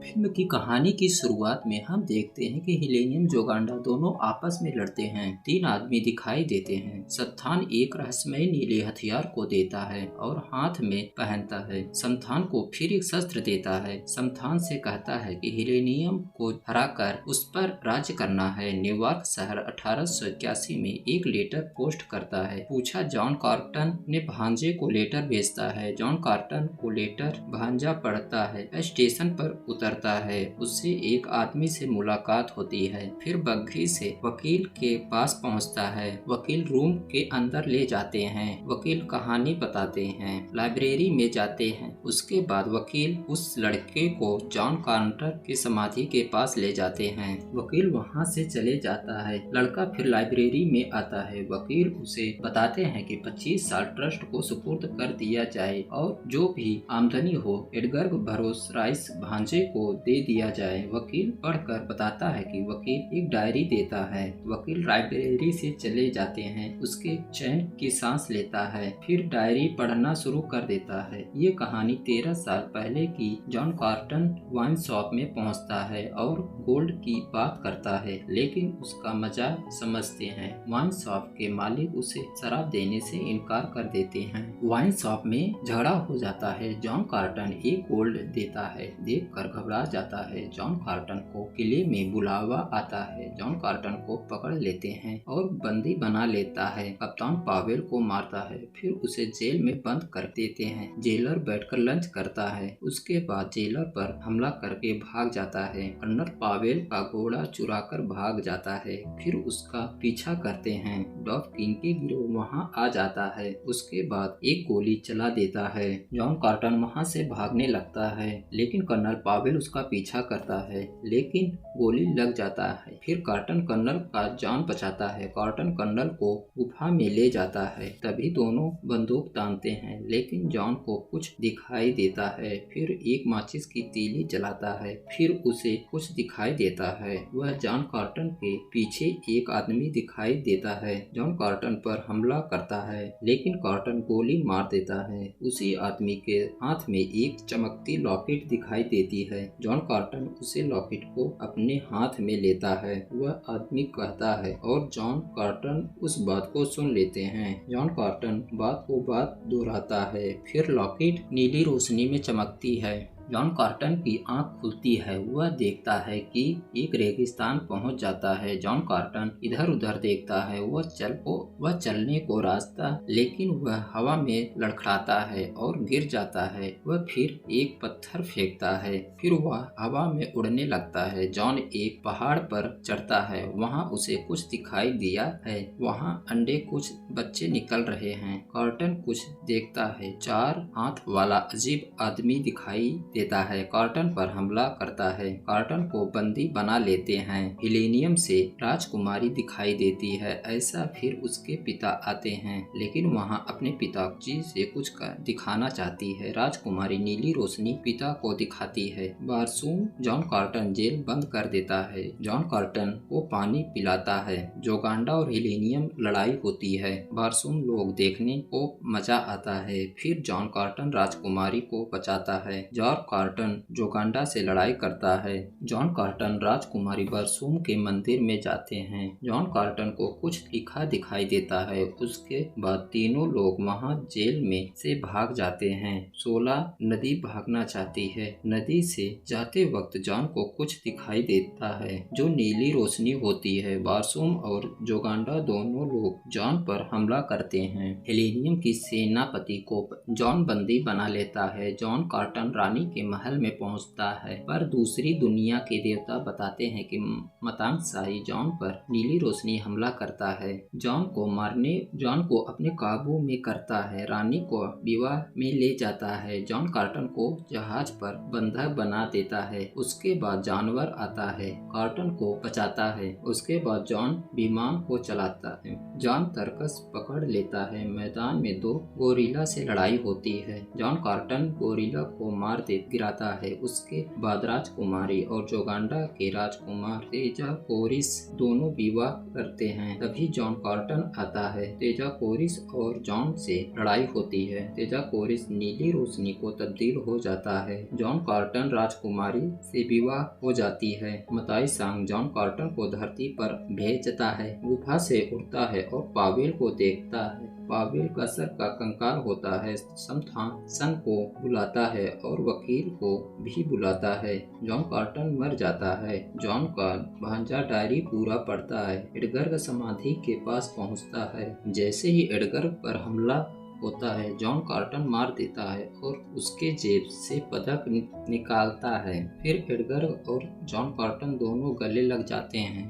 Film की कहानी की शुरुआत में हम देखते हैं कि हिलेनियम जोगांडा दोनों आपस में लड़ते हैं। तीन आदमी दिखाई देते हैं। संथान एक रहस्यमय नीले हथियार को देता है और हाथ में पहनता है। संथान को फिर एक शस्त्र देता है। संथान से कहता है कि हिलेनियम को हराकर उस पर राज्य करना है। न्यूयॉर्क शहर 1881 में एक लेटर पोस्ट करता है। पूछा जॉन कॉर्टन ने भांजे को लेटर भेजता है। जॉन कॉर्टन को लेटर भांजा पढ़ता है। स्टेशन पर उतरता है। उससे एक आदमी से मुलाकात होती है। फिर बग्घी से वकील के पास पहुंचता है। वकील रूम के अंदर ले जाते हैं। वकील कहानी बताते हैं। लाइब्रेरी में जाते हैं। उसके बाद वकील उस लड़के को जॉन कॉर्टन की समाधि के पास ले जाते हैं। वकील वहां से चले जाता है। लड़का फिर लाइब्रेरी में आता है। वकील उसे बताते हैं कि 25 साल ट्रस्ट को सुपुर्द कर दिया जाए और जो भी आमदनी हो एडगर भरोस राइस भांजे को दे दिया जाए। वकील पढ़कर बताता है कि वकील एक डायरी देता है। वकील लाइब्रेरी से चले जाते हैं। उसके चैन की सांस लेता है। फिर डायरी पढ़ना शुरू कर देता है। ये कहानी 13 साल पहले की। जॉन कॉर्टन वाइन शॉप में पहुंचता है और गोल्ड की बात करता है, लेकिन उसका मजाक समझते हैं। वाइन शॉप के मालिक उसे शराब देने से इनकार कर देते हैं। वाइन शॉप में झगड़ा हो जाता है। जॉन कॉर्टन एक गोल्ड देता है। देखकर घबरा जाता है। जॉन कॉर्टन को किले में बुलावा आता है। जॉन कॉर्टन को पकड़ लेते हैं और बंदी बना लेता है। कप्तान पावेल को मारता है। फिर उसे जेल में बंद कर देते हैं। जेलर बैठकर लंच करता है। उसके बाद जेलर पर हमला करके भाग जाता है। कर्नल पावेल का घोड़ा चुराकर भाग जाता है। फिर उसका पीछा करते हैं। डॉफ किंग के गिरोह वहां आ जाता है। उसके बाद एक गोली चला देता है। जॉन कॉर्टन वहां से भागने लगता है, लेकिन कर्नल पावेल उसका पीछा करता है, लेकिन गोली लग जाता है। फिर कॉर्टन कर्नल का जान बचाता है। कॉर्टन कर्नल को गुफा में ले जाता है। तभी दोनों बंदूक तानते हैं, लेकिन जॉन को कुछ दिखाई देता है। फिर एक माचिस की तीली जलाता है। फिर उसे कुछ दिखाई देता है। वह जॉन कॉर्टन के पीछे एक आदमी दिखाई देता है। जॉन कॉर्टन पर हमला करता है, लेकिन कॉर्टन गोली मार देता है। उसी आदमी के हाथ में एक चमकती लॉकेट दिखाई देती है। जॉन कॉर्टन उसे लॉकेट को अपने हाथ में लेता है। वह आदमी कहता है और जॉन कॉर्टन उस बात को सुन लेते हैं। जॉन कॉर्टन बात को बात दोहराता है। फिर लॉकेट नीली रोशनी में चमकती है। जॉन कॉर्टन की आंख खुलती है। वह देखता है कि एक रेगिस्तान पहुंच जाता है। जॉन कॉर्टन इधर उधर देखता है। वह चलने को रास्ता, लेकिन वह हवा में लड़खड़ाता है और गिर जाता है। वह फिर एक पत्थर फेंकता है। फिर वह हवा में उड़ने लगता है। जॉन एक पहाड़ पर चढ़ता है। वहाँ उसे कुछ दिखाई दिया है। वहाँ अंडे कुछ बच्चे निकल रहे हैं। कॉर्टन कुछ देखता है। 4 हाथ वाला अजीब आदमी दिखाई देता है। कॉर्टन पर हमला करता है। कॉर्टन को बंदी बना लेते हैं। हिलेनियम से राजकुमारी दिखाई देती है। ऐसा फिर उसके पिता आते हैं, लेकिन वहाँ अपने पिताजी से कुछ दिखाना चाहती है। राजकुमारी नीली रोशनी पिता को दिखाती है। बारसूम जॉन कॉर्टन जेल बंद कर देता है। जॉन कॉर्टन को पानी पिलाता है। जोगांडा और हिलेनियम लड़ाई होती है। बारसूम लोग देखने को मजा आता है। फिर जॉन कॉर्टन राजकुमारी को बचाता है। जॉन कॉर्टन जोगांडा से लड़ाई करता है। जॉन कॉर्टन राजकुमारी बरसूम के मंदिर में जाते हैं। जॉन कॉर्टन को कुछ लिखा दिखाई देता है। उसके बाद तीनों लोग वहां जेल में से भाग जाते हैं। 16 नदी भागना चाहती है। नदी से जाते वक्त जॉन को कुछ दिखाई देता है जो नीली रोशनी होती है। बारसूम और जोगांडा दोनों लोग जॉन पर हमला करते हैं। हेलेनियम की सेनापति को जॉन बंदी बना लेता है। जॉन कॉर्टन रानी के महल में पहुंचता है, पर दूसरी दुनिया के देवता बताते हैं कि मतांग शाही जॉन पर नीली रोशनी हमला करता है। जॉन को अपने काबू में करता है। रानी को विवाह में ले जाता है। जॉन कॉर्टन को जहाज पर बंधक बना देता है। उसके बाद जानवर आता है, कॉर्टन को बचाता है। उसके बाद जॉन विमान को चलाता है। जॉन तरकस पकड़ लेता है। मैदान में 2 गोरिल्ला से लड़ाई होती है। जॉन कॉर्टन गोरिल्ला को मार देता गिराता है। उसके बाद राजकुमारी और जोगांडा के राजकुमार तेजाकोरिस दोनों विवाह करते हैं। तभी जॉन कॉर्टन आता है। तेजाकोरिस और जॉन से लड़ाई होती है। तेजाकोरिस नीली रोशनी को तब्दील हो जाता है। जॉन कॉर्टन राजकुमारी से विवाह हो जाती है। मताई सांग जॉन कॉर्टन को धरती पर भेजता है। गुफा से उड़ता है और पावेल को देखता है। पावेल कसर का कंकाल होता है। समथासन को बुलाता है और वकील को भी बुलाता है। जॉन कॉर्टन मर जाता है। जॉन का भांजा डायरी पूरा पढ़ता है। एडगर समाधि के पास पहुंचता है। जैसे ही एडगर पर हमला होता है, जॉन कॉर्टन मार देता है और उसके जेब से पदक निकालता है। फिर एडगर और जॉन कॉर्टन दोनों गले लग जाते हैं।